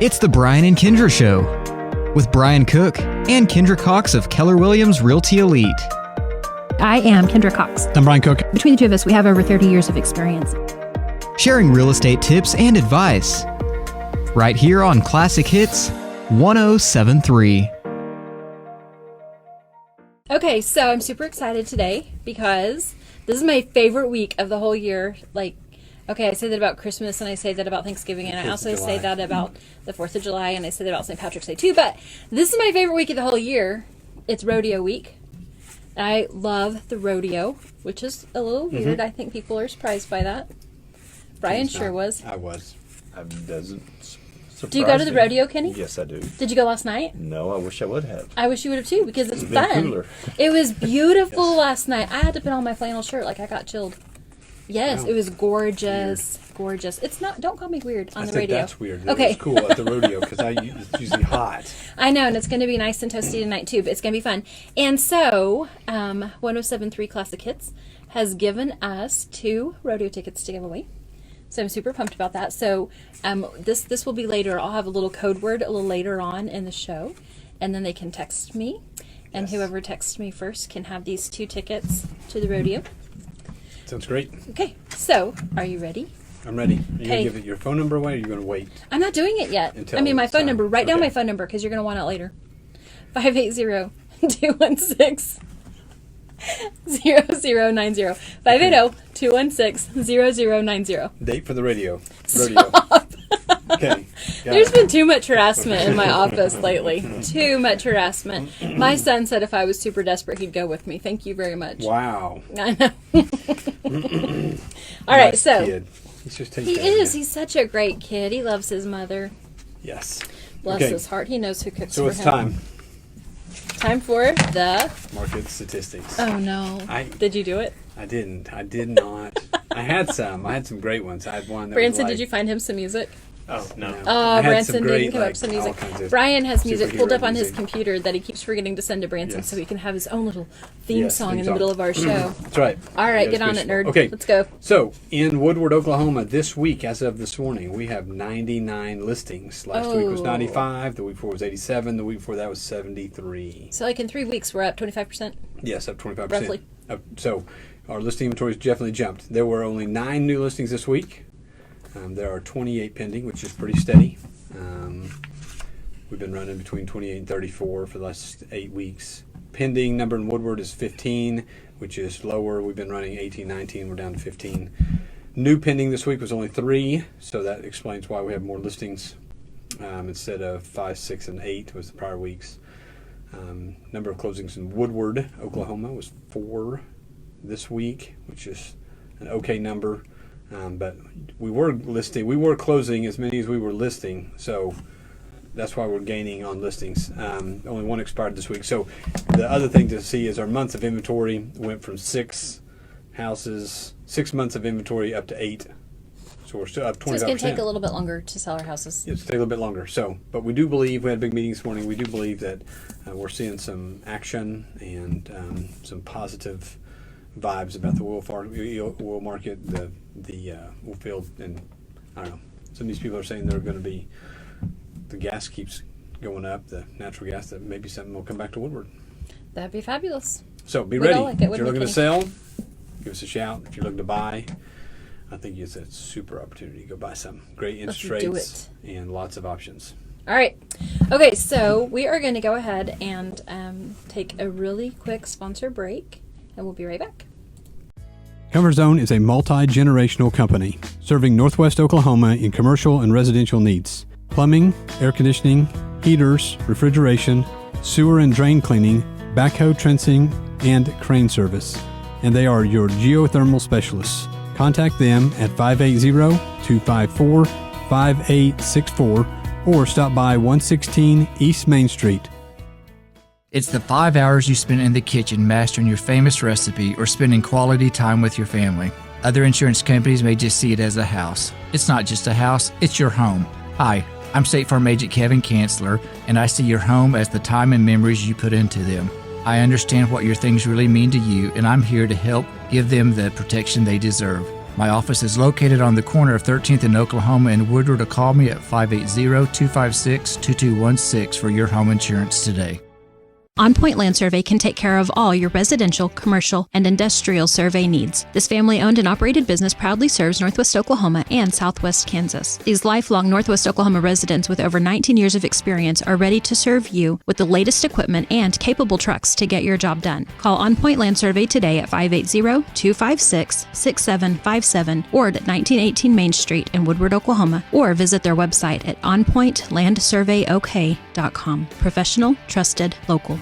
It's the Brian and Kindra Show with Brian Cook and Kindra Cox of Keller Williams Realty Elite. I am Kendra Cox. I'm Brian Cook. Between the two of us, we have over 30 years of experience. Sharing real estate tips and advice. Right here on Classic Hits 1073. Okay, so I'm super excited today because this is my favorite week of the whole year. Okay, I say that about Christmas, and I say that about Thanksgiving, and I also say that about the 4th of July, and I say that about St. Patrick's Day too, but this is my favorite week of the whole year. It's rodeo week. I love the rodeo, which is a little weird. I think people are surprised by that. Brian sure was. I was. It doesn't surprise Do you go to the rodeo, Kenny? Yes, I do. Did you go last night? No, I wish I would have. I wish you would have too, because it's It's been fun. cooler. It was beautiful last night. I had to put on my flannel shirt, I got chilled. Yes, Wow. it was gorgeous. Gorgeous. It's not, don't call me weird on I the said radio. that's weird. Okay. It was cool at the rodeo because it's usually hot. I know, and it's going to be nice and toasty tonight too, but it's going to be fun. And so, 1073 Classic Hits has given us 2 rodeo tickets to give away. So I'm super pumped about that. So this will be later. I'll have a little code word a little later on in the show, and then they can text me. And whoever texts me first can have these 2 tickets to the rodeo. Sounds great. Okay, so are you ready? I'm ready. Are you going Okay. to give it your phone number away or are you going to wait? I'm not doing it yet. Until I mean, my it's phone time. number. Write down Okay. my phone number because you're going to want it later. 580-216-0090. 580-216-0090. Date for the rodeo. Rodeo. Okay. Got There's it. been too much harassment in my office lately. Too much harassment. My son said if I was super desperate, he'd go with me. Thank you very much. Wow. I know. All right, Nice so kid. He's just he taking is. He's such a great kid. He loves his mother. Yes. Bless Okay. his heart. He knows who cooks So for it's him. time. Time for the... Market statistics. Oh, no. Did you do it? I didn't. I did not. I had some. I had some great ones. I had one that Branson, was did you find him some music? Oh, no. Oh, I had Branson some great, didn't come up with some all music. kinds of Brian has music pulled superhero up on his music. computer that he keeps forgetting to send to Branson Yes. so he can have his own little theme Yes, song theme in the song. middle of our show. That's right. All right, Yeah, get on it's it, good nerd. stuff. Okay. Let's go. So, in Woodward, Oklahoma, this week, as of this morning, we have 99 listings. Last week was Oh. 95. The week before was 87. The week before that was 73. So, in 3 weeks, we're up 25%. Yes, up 25%. Roughly. So, our listing inventory has definitely jumped. There were only 9 new listings this week. There are 28 pending, which is pretty steady. We've been running between 28 and 34 for the last 8 weeks. Pending number in Woodward is 15, which is lower. We've been running 18, 19. We're down to 15. New pending this week was only 3, so that explains why we have more listings instead of 5, 6, and 8 was the prior weeks. Number of closings in Woodward, Oklahoma was 4 this week, which is an okay number. But we were closing as many as we were listing, so that's why we're gaining on listings. Only 1 expired this week. So the other thing to see is our months of inventory went from 6 months of inventory up to 8. So we're still up 25%. So, it's going to take a little bit longer to sell our houses. It's take a little bit longer. So, but we do believe, we had a big meeting this morning, we do believe that we're seeing some action and some positive vibes about the oil market, the oil field, and I don't know. Some of these people are saying they're going to be, the gas keeps going up, the natural gas, that maybe something will come back to Woodward. That'd be fabulous. So be We'd ready. all like it, If wouldn't you're we, looking to Kenny? sell, give us a shout. If you're looking to buy, I think it's a super opportunity to go buy some. Great interest Let's do rates and lots of options. All right. Okay, so we are going to go ahead and take a really quick sponsor break, and we'll be right back. Comfort Zone is a multi-generational company serving Northwest Oklahoma in commercial and residential needs. Plumbing, air conditioning, heaters, refrigeration, sewer and drain cleaning, backhoe trencing, and crane service. And they are your geothermal specialists. Contact them at 580-254-5864 or stop by 116 East Main Street. It's the 5 hours you spend in the kitchen mastering your famous recipe or spending quality time with your family. Other insurance companies may just see it as a house. It's not just a house, it's your home. Hi, I'm State Farm Agent Kevin Kanzler, and I see your home as the time and memories you put into them. I understand what your things really mean to you, and I'm here to help give them the protection they deserve. My office is located on the corner of 13th and Oklahoma in Woodward, or call me at 580-256-2216 for your home insurance today. On Point Land Survey can take care of all your residential, commercial, and industrial survey needs. This family-owned and operated business proudly serves Northwest Oklahoma and Southwest Kansas. These lifelong Northwest Oklahoma residents with over 19 years of experience are ready to serve you with the latest equipment and capable trucks to get your job done. Call On Point Land Survey today at 580-256-6757 or at 1918 Main Street in Woodward, Oklahoma, or visit their website at onpointlandsurveyok.com. Professional, trusted, local.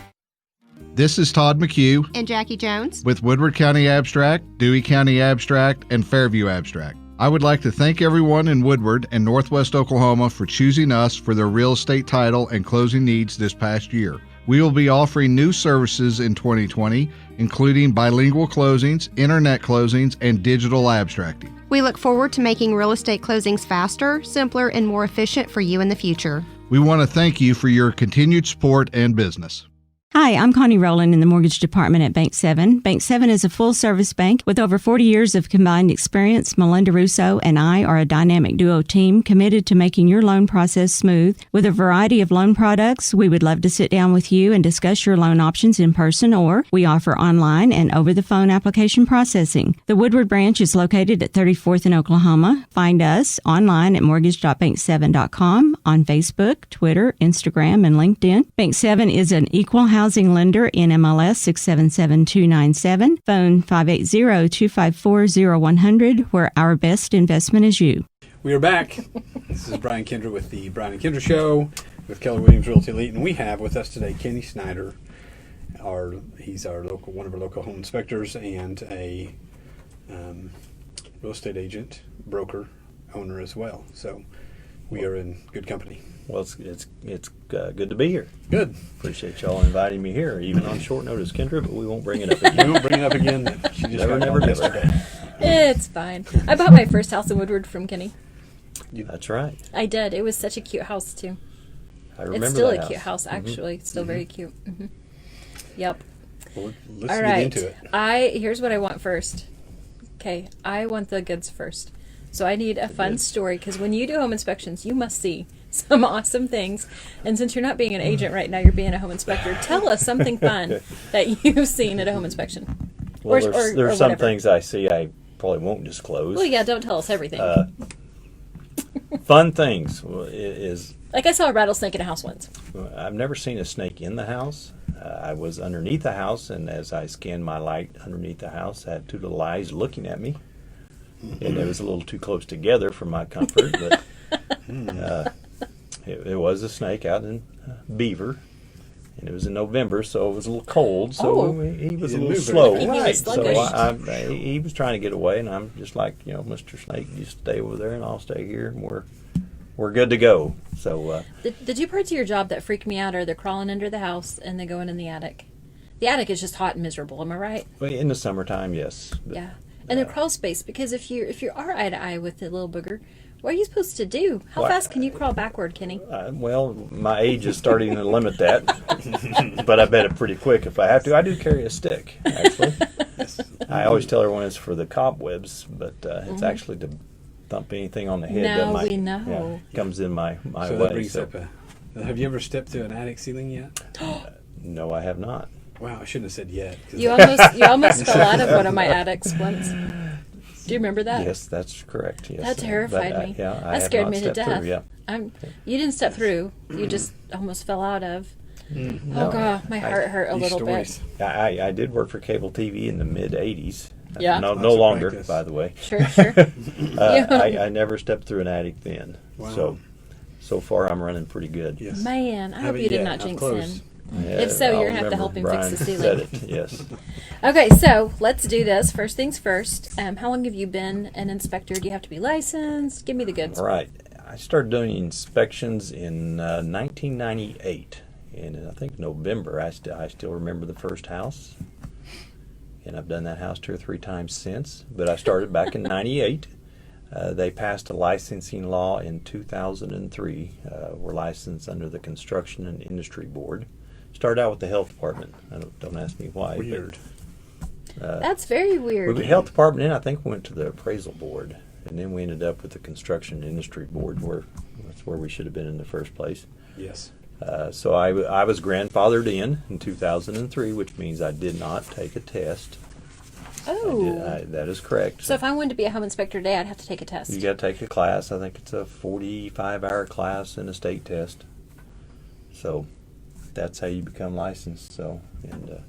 This is Todd McHugh and Jackie Jones with Woodward County Abstract, Dewey County Abstract, and Fairview Abstract. I would like to thank everyone in Woodward and Northwest Oklahoma for choosing us for their real estate title and closing needs this past year. We will be offering new services in 2020, including bilingual closings, internet closings, and digital abstracting. We look forward to making real estate closings faster, simpler, and more efficient for you in the future. We want to thank you for your continued support and business. Hi, I'm Connie Rowland in the Mortgage Department at Bank 7. Bank 7 is a full-service bank with over 40 years of combined experience. Melinda Russo and I are a dynamic duo team committed to making your loan process smooth. With a variety of loan products, we would love to sit down with you and discuss your loan options in person, or we offer online and over-the-phone application processing. The Woodward branch is located at 34th in Oklahoma. Find us online at mortgage.bank7.com, on Facebook, Twitter, Instagram, and LinkedIn. Bank 7 is an equal housing lender in MLS 677297. Phone 580-254-0100, where our best investment is you. We are back. This is Brian Kindra with the Brian and Kindra Show with Keller Williams Realty Elite, and we have with us today Kenny Snider. He's one of our local home inspectors and a real estate agent, broker, owner as well. So we are in good company. Well, it's good to be here. Good. Appreciate y'all inviting me here, even on short notice, Kendra, but we won't bring it up again. We won't bring it up again. She just never. It's fine. I bought my first house in Woodward from Kenny. That's right. I did. It was such a cute house, too. I remember It's still that a cute house, actually. Mm-hmm. Still very cute. Mm-hmm. Yep. Well, let's All get right. into it. Here's what I want first. Okay, I want the goods first. So I need a fun story, because when you do home inspections, you must see some awesome things. And since you're not being an agent right now, you're being a home inspector. Tell us something fun that you've seen at a home inspection. Well, there's some whatever. things I see I probably won't disclose. Well, yeah, don't tell us everything. Fun things is... Like I saw a rattlesnake in a house once. I've never seen a snake in the house. I was underneath the house, and as I scanned my light underneath the house, I had two little eyes looking at me. And it was a little too close together for my comfort, but it was a snake out in Beaver, and it was in November, so it was a little cold, so he was a little slow. He was sluggish. So he was trying to get away, and I'm just like, Mr. Snake, you stay over there, and I'll stay here, and we're good to go. So the two parts of your job that freak me out are they're crawling under the house and they going in the attic. The attic is just hot and miserable, am I right? Well, in the summertime, yes. But, yeah. And the crawl space, because if you are eye to eye with the little booger, what are you supposed to do? How fast can you crawl backward, Kenny? Well, my age is starting to limit that, but I bet it pretty quick if I have to. I do carry a stick, actually. I always tell everyone it's for the cobwebs, but it's actually to thump anything on the head that we know. Comes in my So way. that brings up have you ever stepped through an attic ceiling yet? No, I have not. Wow, I shouldn't have said yet. You almost fell out of one of my attics once. Do you remember that? Yes, that's correct. Yes, that terrified me. I that have scared not me to stepped death. through, yeah. You didn't step through. You just almost fell out of. No, oh God, my heart hurt a little bit. I did work for cable TV in the mid '80s. Yeah. No longer, by the way. Sure. I never stepped through an attic then. Wow. So far I'm running pretty good. Yes. Man, I hope you did not jinx him. Yeah, if so, you're going to have to remember help him Brian fix the ceiling. Said it, yes. Okay, so let's do this. First things first. How long have you been an inspector? Do you have to be licensed? Give me the goods. All right. I started doing inspections in 1998. And in, I think, November, I still remember the first house. And I've done that house 2 or 3 times since. But I started back in 98. They passed a licensing law in 2003. We're licensed under the Construction and Industry Board. Started out with the health department. Don't ask me why. Weird. That's very weird. The health department, then I think went to the appraisal board, and then we ended up with the construction industry board, where that's where we should have been in the first place. Yes. So I was grandfathered in 2003, which means I did not take a test. Oh. That is correct. So if I wanted to be a home inspector today, I'd have to take a test. You got to take a class. I think it's a 45-hour class and a state test. So that's how you become licensed. So and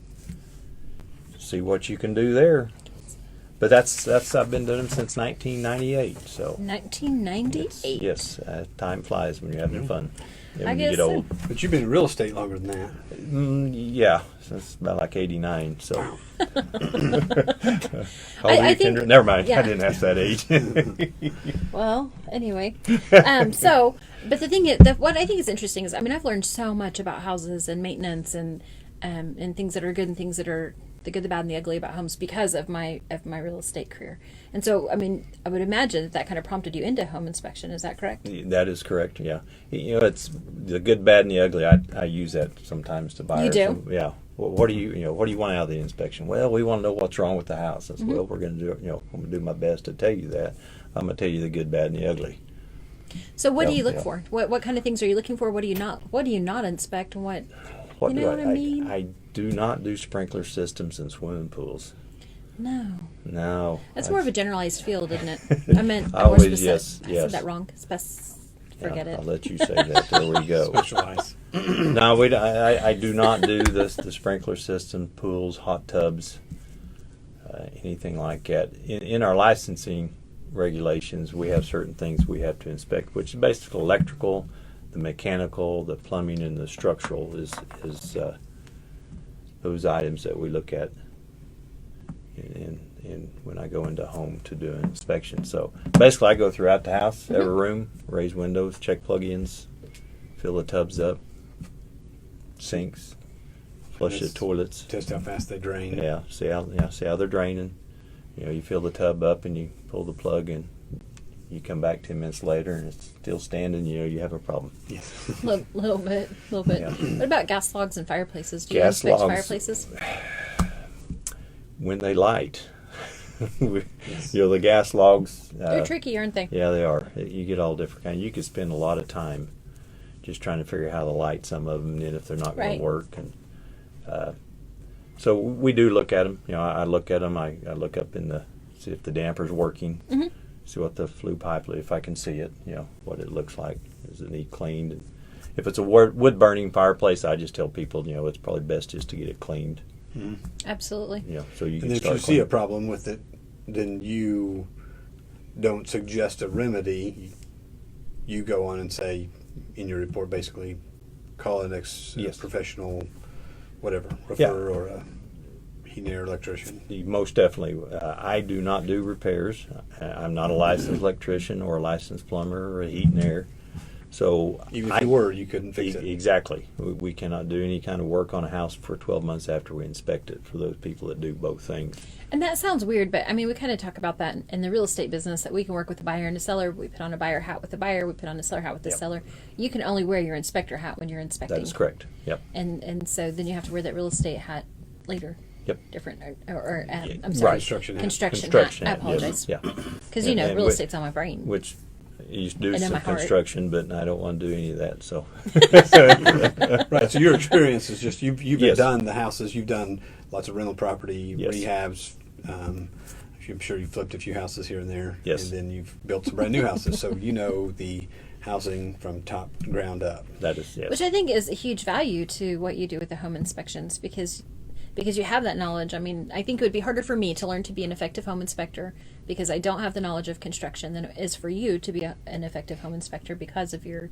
see what you can do there. But that's I've been doing them since 1998. So 1998. Yes, time flies when you're having fun. And I when you guess get old. so. But you've been in real estate longer than that. Yeah, since about like 89. So. How old I are you, think- Kindra? Never mind. yeah. I didn't ask that age. Well, anyway. But the thing is, what I think is interesting is, I mean, I've learned so much about houses and maintenance and things that are good and things that are the good, the bad, and the ugly about homes because of my real estate career. And so, I mean, I would imagine that kind of prompted you into home inspection. Is that correct? That is correct. Yeah, you know, it's the good, bad, and the ugly. I use that sometimes to buyers. You do? Yeah. What do you what do you want out of the inspection? Well, we want to know what's wrong with the house. I said, Mm-hmm. well, we're going to do I'm going to do my best to tell you that. I'm going to tell you the good, bad, and the ugly. So, what do Yeah, you look yeah. for? What kind of things are you looking for? What do you not inspect? And what What you do know what I mean? I do not do sprinkler systems in swimming pools. No. No. That's more of a generalized field, isn't it? I meant I more always- specific. yes. I said that wrong. Forget it. I'll let you say that. There we go. Specialize. No, I do not do the sprinkler system, pools, hot tubs, anything like that. In our licensing regulations, we have certain things we have to inspect, which is basically electrical, the mechanical, the plumbing, and the structural is those items that we look at in when I go into a home to do an inspection. So basically, I go throughout the house, every room, raise windows, check plug-ins, fill the tubs up, sinks, flush the Yes. toilets. Test how fast they drain. Yeah, see how they're draining. You know, you fill the tub up and you pull the plug and you come back 10 minutes later and it's still standing. You know, you have a problem. Yes. Little bit. Yeah. What about gas logs and fireplaces? Do you Gas inspect logs. fireplaces? When they light, you know, the gas logs. They're tricky, aren't they? Yeah, they are. You get all different kinds. You could spend a lot of time just trying to figure out how to light some of them and if they're not going Right. to work. And so we do look at them. You know, I look at them. I look up see if the damper's working. Mm-hmm. See what the flue pipe, if I can see it. You know what it looks like. Does it need cleaned? And if it's a wood burning fireplace, I just tell people, you know, it's probably best just to get it cleaned. Absolutely. You know, so you And can then if start you see cleaning. a problem with it, then you don't suggest a remedy. You go on and say in your report, basically, call an Yes. professional, whatever, roofer Yeah. or a heating and air electrician. Most definitely. I do not do repairs. I'm not a licensed electrician or a licensed plumber or a heat and air. So Even if you were, you couldn't fix it. Exactly. We cannot do any kind of work on a house for 12 months after we inspect it for those people that do both things. And that sounds weird, but I mean, we kind of talk about that in the real estate business, that we can work with a buyer and a seller. We put on a buyer hat with the buyer. We put on a seller hat with the Yep. seller. You can only wear your inspector hat when you're inspecting. That is correct. Yep. And so then you have to wear that real estate hat later. Yep. Different, I'm Right. sorry. Construction hat. Construction hat. I apologize. Yes. Yeah. Because, you know, And real we- estate's on my brain. Which I used to do And in some my heart. construction, but I don't want to do any of that. So Right. So your experience is just you've Yes. done the houses, you've done lots of rental property Yes. rehabs. I'm sure you've flipped a few houses here and there. Yes. And then you've built some brand new houses, so you know the housing from top to ground up. that is yes. Which I think is a huge value to what you do with the home inspections because you have that knowledge. I mean, I think it would be harder for me to learn to be an effective home inspector because I don't have the knowledge of construction than it is for you to be an effective home inspector because of your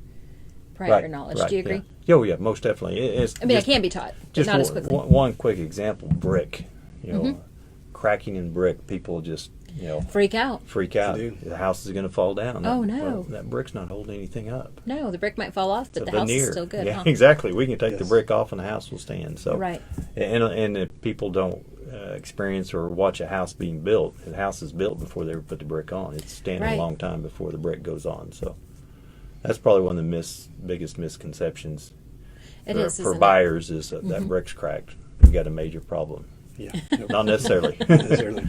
prior knowledge. Right, Do you agree? Yeah. Oh yeah, most definitely. It's I mean, just- I can be taught, but Just not as quickly. one quick example: brick. You know, cracking in brick. People just Freak out. freak out. do. The house is going to fall down. Oh, no. Well, that brick's not holding anything up. No, the brick might fall off, but It's the a house is veneer. still good. Yeah, Huh? exactly. We can take the Yes. brick off and the house will stand. So Right. And if people don't experience or watch a house being built, the house is built before they ever put the brick on. It's standing Right. a long time before the brick goes on. So that's probably one of the biggest misconceptions It for, is, for isn't it? buyers is that brick's cracked. We've got a major problem. Yeah. Not necessarily. Not necessarily.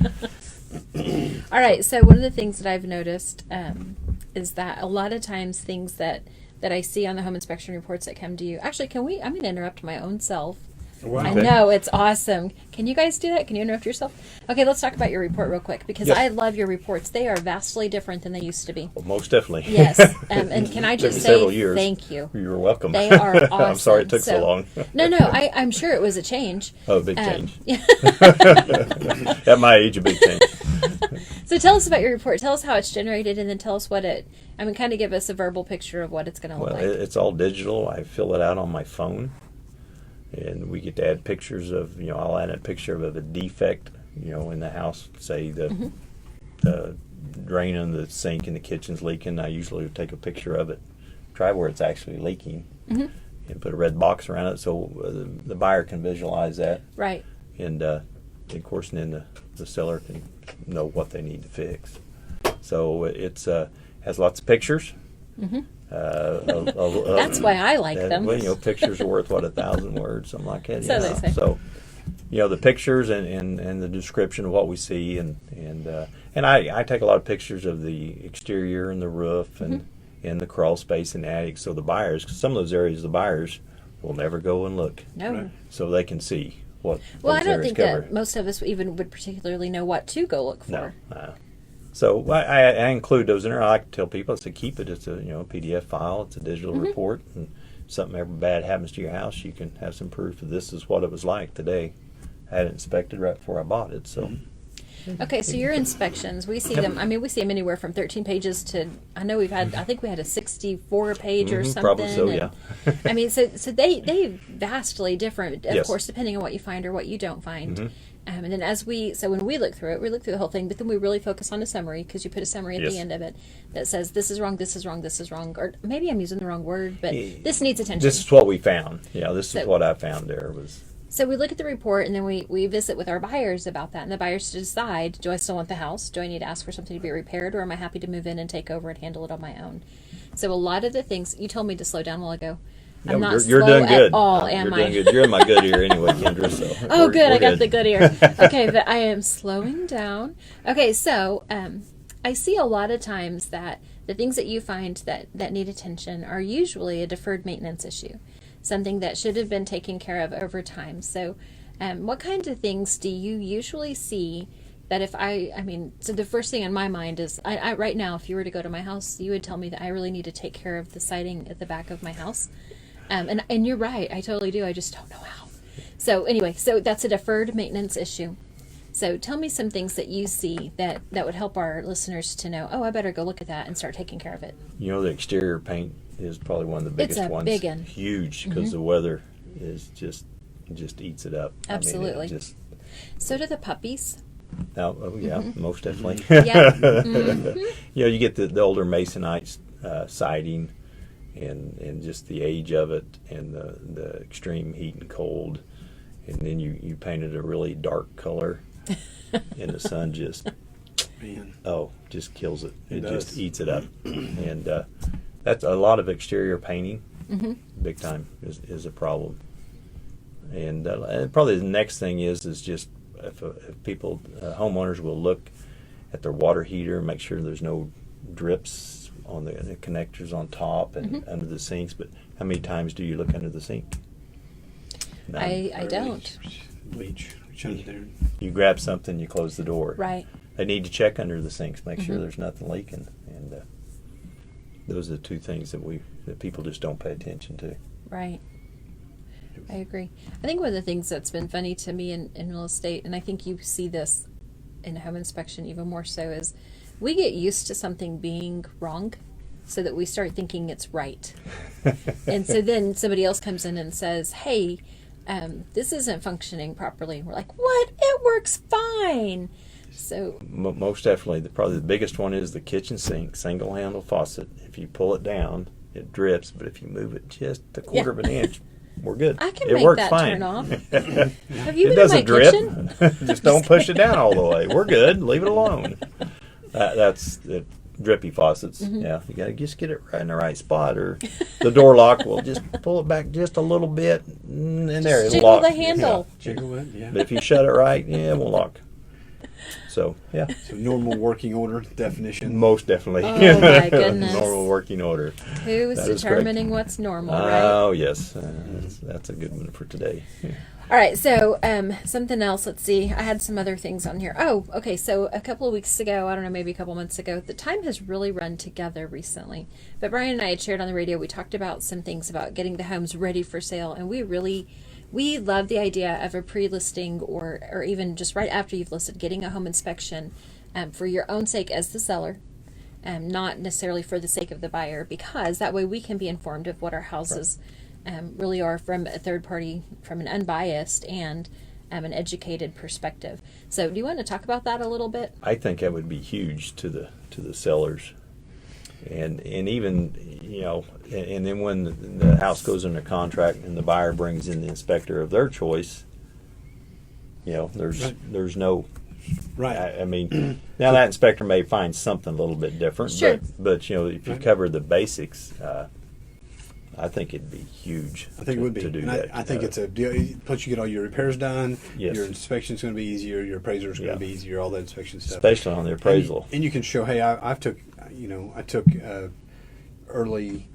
All right. So one of the things that I've noticed is that a lot of times things that I see on the home inspection reports that come to you. Actually, I'm going to interrupt my own self. Wow. I know, it's awesome. Can you guys do that? Can you interrupt yourself? Okay, let's talk about your report real quick, because Yes. I love your reports. They are vastly different than they used to be. Well, most definitely. Yes. And can I just Several say years. thank you? You're welcome. They are awesome. I'm sorry it took so long. No, I'm sure it was a change. Oh, big change. At my age, a big change. So tell us about your report. Tell us how it's generated, and then tell us kind of give us a verbal picture of what it's going to look Well, like. it's all digital. I fill it out on my phone, and we get to add pictures of, I'll add a picture of a defect, in the house. Say the drain in the sink in the kitchen's leaking. I usually would take a picture of it, try where it's actually leaking, and put a red box around it so the buyer can visualize that. Right. And of course, then the seller can know what they need to fix. So it's has lots of pictures. That's why I like them. Well, pictures are worth 1,000 words, something like that. So they say. So, the pictures and the description of what we see, and I take a lot of pictures of the exterior and the roof and the crawl space and the attic. So the buyers, 'cause some of those areas the buyers will never go and look. No. Right. So they can see what. Well, I those don't areas think cover. that most of us even would particularly know what to go look for. No. So I include those in there. I like to tell people, keep it. It's a PDF file. It's a digital report, and something ever bad happens to your house, you can have some proof that this is what it was like today. I had it inspected right before I bought it. So Okay, so your inspections, we see them. I mean, we see them anywhere from 13 pages to, I think we had a 64 page or something. Probably so, and, yeah. I mean, so they vastly different, of Yes. course, depending on what you find or what you don't find. And then when we look through it, we look through the whole thing, but then we really focus on a summary, because you put a summary at Yes. the end of it that says, this is wrong, this is wrong, this is wrong, or maybe I'm using the wrong word, but this needs attention. this is what we found. Yeah, this is what I found there was. So we look at the report, and then we visit with our buyers about that, and the buyers decide, do I still want the house? Do I need to ask for something to be repaired, or am I happy to move in and take over and handle it on my own? So a lot of the things, you told me to slow down a while ago. I'm not you're slow doing good. at all, am You're I? doing good. You're in my good ear anyway, Kindra. So Oh, we're good. I got the good ear. Okay, but I am slowing down. Okay, so I see a lot of times that the things that you find that need attention are usually a deferred maintenance issue, something that should have been taken care of over time. So what kinds of things do you usually see that so the first thing in my mind is, I right now, if you were to go to my house, you would tell me that I really need to take care of the siding at the back of my house. And you're right, I totally do. I just don't know how. So anyway, so that's a deferred maintenance issue. So tell me some things that you see that would help our listeners to know, I better go look at that and start taking care of it. The exterior paint is probably one of the biggest It's a ones. big one. Huge, because the weather is just eats it up. Absolutely. I mean, So do the puppies. Most definitely. Yeah. You get the older masonite siding, and just the age of it, and the extreme heat and cold, and then you painted a really dark color, and the sun just kills it. It just eats it up, and that's a lot of exterior painting. Big time is a problem, and probably the next thing is just if people homeowners will look at their water heater and make sure there's no drips on the connectors on top and under the sinks. But how many times do you look under the sink? None. I don't. Bleach. Under there. You grab something, you close the door. Right. They need to check under the sinks, make sure there's nothing leaking, and those are the two things that people just don't pay attention to. Right. I agree. I think one of the things that's been funny to me in real estate, and I think you see this in home inspection even more so, is we get used to something being wrong so that we start thinking it's right. And so then somebody else comes in and says, hey, this isn't functioning properly. We're like, what? It works fine. So Most definitely, probably the biggest one is the kitchen sink, single handle faucet. If you pull it down, it drips, but if you move it just a quarter of an inch, we're good. I can it make works that fine. turn off. Have you It been in my doesn't drip. kitchen? Just don't push it down all the way. We're good. Leave it alone. That's it. drippy faucets. Yeah, you got to just get it right in the right spot, or the door lock will just pull it back just a little bit, and there it'll Jiggle lock. the handle. Jiggle it, yeah. But if you shut it right, it won't lock. So, yeah. So normal working order definition. Most definitely. Oh, my goodness. Normal working order. Who's That is determining what's normal, right? Oh, yes. That's a good one for today. All right, so something else. Let's see. I had some other things on here. Oh, okay. So a couple of weeks ago, I don't know, maybe a couple months ago, the time has really run together recently. But Brian and I had shared on the radio, we talked about some things about getting the homes ready for sale, and we love the idea of a pre-listing or even just right after you've listed, getting a home inspection for your own sake as the seller, not necessarily for the sake of the buyer, because that way we can be informed of what our houses really are from a third party, from an unbiased and an educated perspective. So do you want to talk about that a little bit? I think that would be huge to the sellers. And even, and then when the house goes under contract and the buyer brings in the inspector of their choice, there's no, Right. I mean, now that inspector may find something a little bit different, Sure. but if you cover the basics, I think it'd be huge. I think it would be. to do And that. I think it's a deal. Plus, you get all your repairs done. Yes. Your inspection's going to be easier. Your appraiser's going to be easier. All that inspection stuff. especially on the appraisal. And you can show, hey, I took early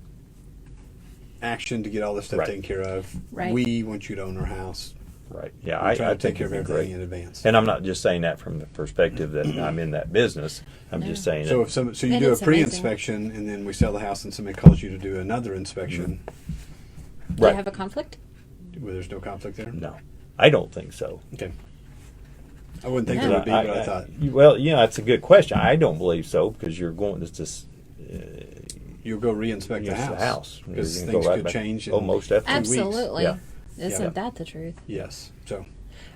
action to get all this stuff Right. taken care of. Right. We want you to own our house. Right. Yeah, We try I to take think care of it'd be everything great. in advance. And I'm not just saying that from the perspective that I'm in that business. I'm just saying So that. you And do a it's amazing. pre-inspection, and then we sell the house, and somebody calls you to do another inspection. Do Right. you have a conflict? Where there's no conflict there. No, I don't think so. Okay. I wouldn't think Yeah. there would be, but I thought Well, that's a good question. I don't believe so because you're going to just you'll go re-inspect the house because You're gonna things go right could back. change. Oh, in most definitely. 2 weeks. Absolutely. Yeah. Isn't Yeah. that the truth? Yes. So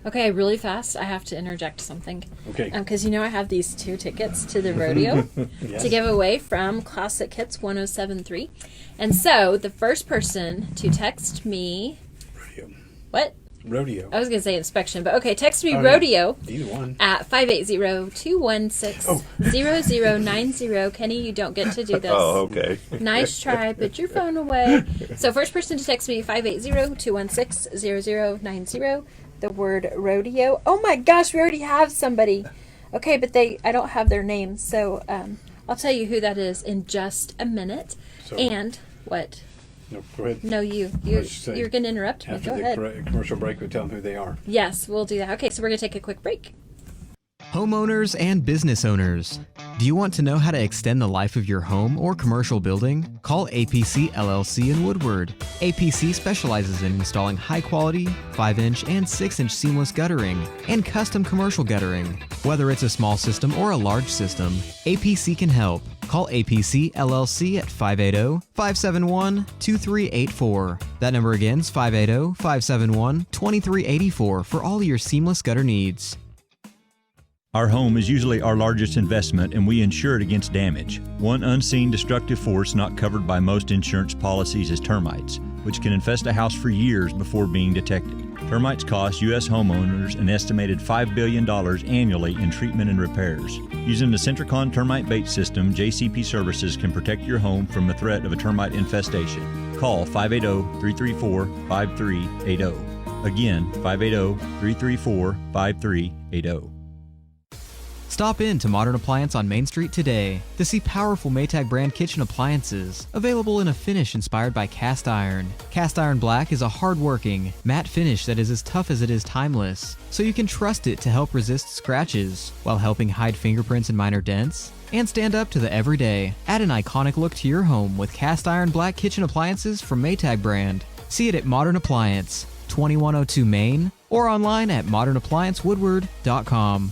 Okay, really fast, I have to interject something. okay. Because I have these 2 tickets to the rodeo Yes. to give away from Classic Hits 1073. And so the first person to text me, Rodeo. what? Rodeo. I was going to say inspection, but okay, text me Oh, yeah. rodeo Either one. at 580-216-0090. Kenny, you don't get to do this. Oh, okay. Nice try. Put your phone away. So first person to text me, 580-216-0090. The word rodeo. Oh my gosh, we already have somebody. Okay, but I don't have their name. So I'll tell you who that is in just a minute. So- And what? No, go ahead. No, you're going to interrupt me. After Go the ahead. commercial break, we tell them who they are. Yes, we'll do that. Okay, so we're going to take a quick break. Homeowners and business owners. Do you want to know how to extend the life of your home or commercial building? Call APC LLC in Woodward. APC specializes in installing high-quality 5-inch and 6-inch seamless guttering and custom commercial guttering. Whether it's a small system or a large system, APC can help. Call APC LLC at 580-571-2384. That number again is 580-571-2384 for all your seamless gutter needs. Our home is usually our largest investment, and we insure it against damage. One unseen destructive force not covered by most insurance policies is termites, which can infest a house for years before being detected. Termites cost U.S. homeowners an estimated $5 billion annually in treatment and repairs. Using the Centricon termite bait system, JCP Services can protect your home from the threat of a termite infestation. Call 580-334-5380. Again, 580-334-5380. Stop in to Modern Appliance on Main Street today to see powerful Maytag brand kitchen appliances available in a finish inspired by cast iron. Cast iron black is a hard-working, matte finish that is as tough as it is timeless, so you can trust it to help resist scratches while helping hide fingerprints and minor dents and stand up to the everyday. Add an iconic look to your home with cast iron black kitchen appliances from Maytag brand. See it at Modern Appliance, 2102 Main, or online at modernappliancewoodward.com.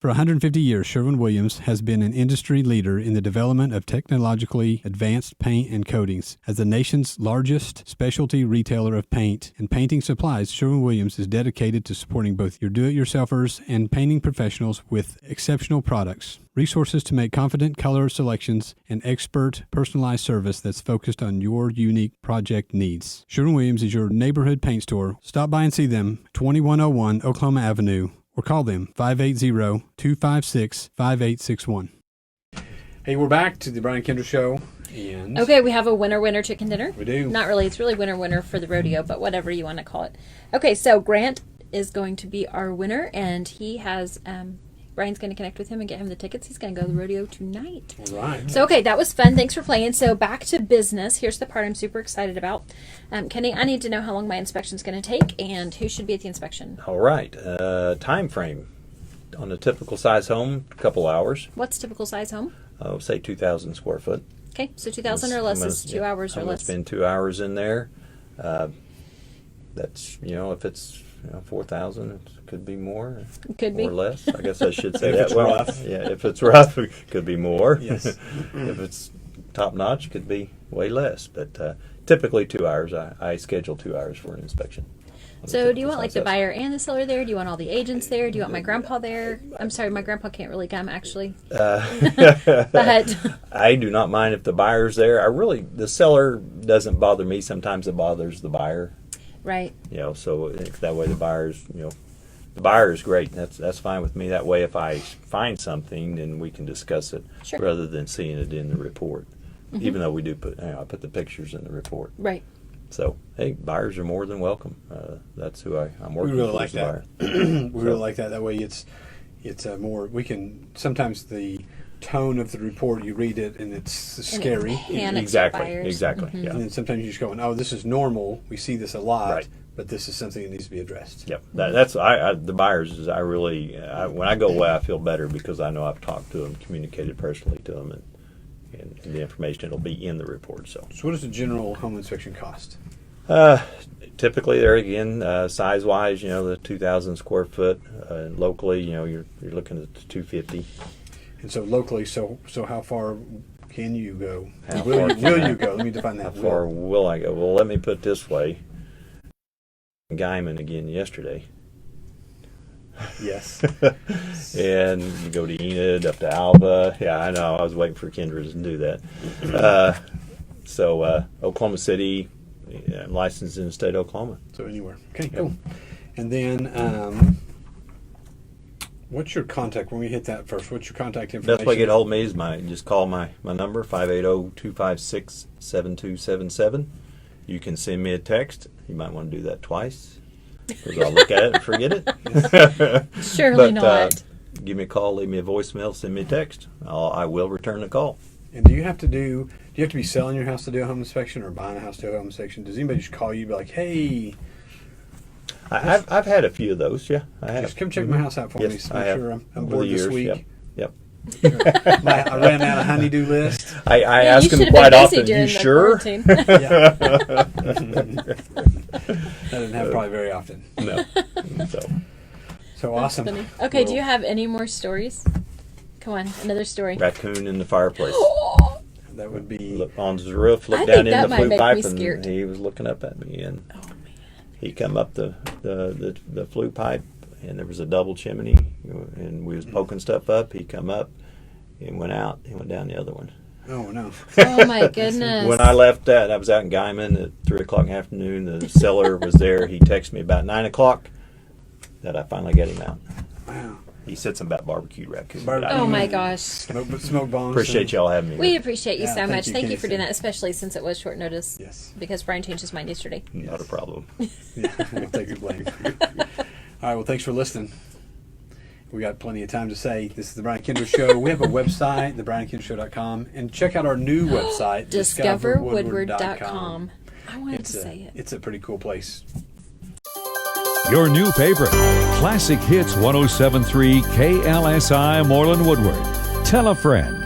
For 150 years, Sherwin-Williams has been an industry leader in the development of technologically advanced paint and coatings. As the nation's largest specialty retailer of paint and painting supplies, Sherwin-Williams is dedicated to supporting both your do-it-yourselfers and painting professionals with exceptional products, resources to make confident color selections, and expert personalized service that's focused on your unique project needs. Sherwin-Williams is your neighborhood paint store. Stop by and see them, 2101 Oklahoma Avenue, or call them 580-256-5861. Hey, we're back to the Brian and Kindra Show. And Okay, we have a winner chicken dinner. We do. Not really. It's really winner for the rodeo, but whatever you want to call it. Okay, so Grant is going to be our winner, and he has Brian's going to connect with him and get him the tickets. He's going to go to the rodeo tonight. All right. So, okay, that was fun. Thanks for playing. So, back to business. Here's the part I'm super excited about. Kenny, I need to know how long my inspection is going to take and who should be at the inspection. All right. Time frame. On a typical size home, a couple hours. What's typical size home? Say 2,000 square foot. Okay, so 2,000 or less is 2 hours or I'm less. It's been 2 hours in there. That's, if it's 4,000, it could be more. Could be. Or less. I guess I should say If that. it's Well, rough. yeah, if it's rough, it could be more. Yes. If it's top notch, it could be way less. But typically 2 hours. I schedule 2 hours for an inspection. So do you want like the buyer and the seller there? Do you want all the agents there? Do you want my grandpa there? I'm sorry, my grandpa can't really come actually. But I do not mind if the buyer's there. The seller doesn't bother me. Sometimes it bothers the buyer. right. So if that way the buyer's, the buyer is great. That's fine with me. That way if I find something, then we can discuss it Sure. rather than seeing it in the report. Even though we do I put the pictures in the report. Right. So, hey, buyers are more than welcome. That's who I'm We working really for like as a that. buyer. We really like that. That way it's more, we can, sometimes the tone of the report, you read it and it's scary. Panics Exactly. buyers. Exactly. And Yeah. then sometimes you're just going, oh, this is normal. We see this a lot, Right. but this is something that needs to be addressed. Yep. That's the buyers is I really when I go away I feel better because I know I've talked to them, communicated personally to them, and the information will be in the report. So what does a general home inspection cost? typically there again, size wise, the 2,000 square foot. Locally, you're looking at the 250. And so locally, so how far can you go? How Will far you go? Let me define that. How far will I go? Well, let me put it this way. Guyman again yesterday. Yes. And you go to Enid, up to Alva. Yeah, I know. I was waiting for Kindra to do that. So Oklahoma City, I'm licensed in the state of Oklahoma. So anywhere. Okay, cool. And then, what's your contact? When we hit that first, what's your contact information? Best way to get a hold of me is just call my number, 580-256-7277. You can send me a text. You might want to do that twice because I'll look at it and forget it. Surely not. Give me a call, leave me a voicemail, send me a text. I will return the call. And do you have to be selling your house to do a home inspection or buying a house to do a home inspection? Does anybody just call you and be like, hey, I've had a few of those, yeah. I have. just come check my house out for me Yes, so I make have. sure I'm Over bored the this years, week. Yep. I ran out of honeydew list. I Yeah, ask you them should have quite been busy often, during you the sure? quarantine. That didn't happen probably very often. No. So awesome. Funny. Okay, do you have any more stories? Come on, another story. Raccoon in the fireplace. That would be Look on the roof, I looked think down in that the might flue make pipe, me and scared. he was looking up at me, and he come up the flue pipe, and there was a double chimney, and we was poking stuff up. He come up and went out. He went down the other one. Oh no. Oh my goodness. When I left that, I was out in Guyman at 3 o'clock in the afternoon. The seller was there. He texted me about 9 o'clock that I finally got him out. Wow. He said something about barbecued raccoon. Oh my gosh. Smoke bongs. Appreciate y'all having me. We appreciate you Yeah, so thank much. you, Thank you Casey. for doing that, especially since it was short notice. Yes. Because Brian changed his mind yesterday. Not a problem. Yeah, we'll take the blame. All right, well, thanks for listening. We got plenty of time to say. This is the Brian Kindra Show. We have a website, thebriankindrashow.com, and check out our new website, DiscoverWoodward.com. I wanted to say it. It's a pretty cool place. Your new favorite, Classic Hits 107.3 KLSI Moreland Woodward. Tell a friend.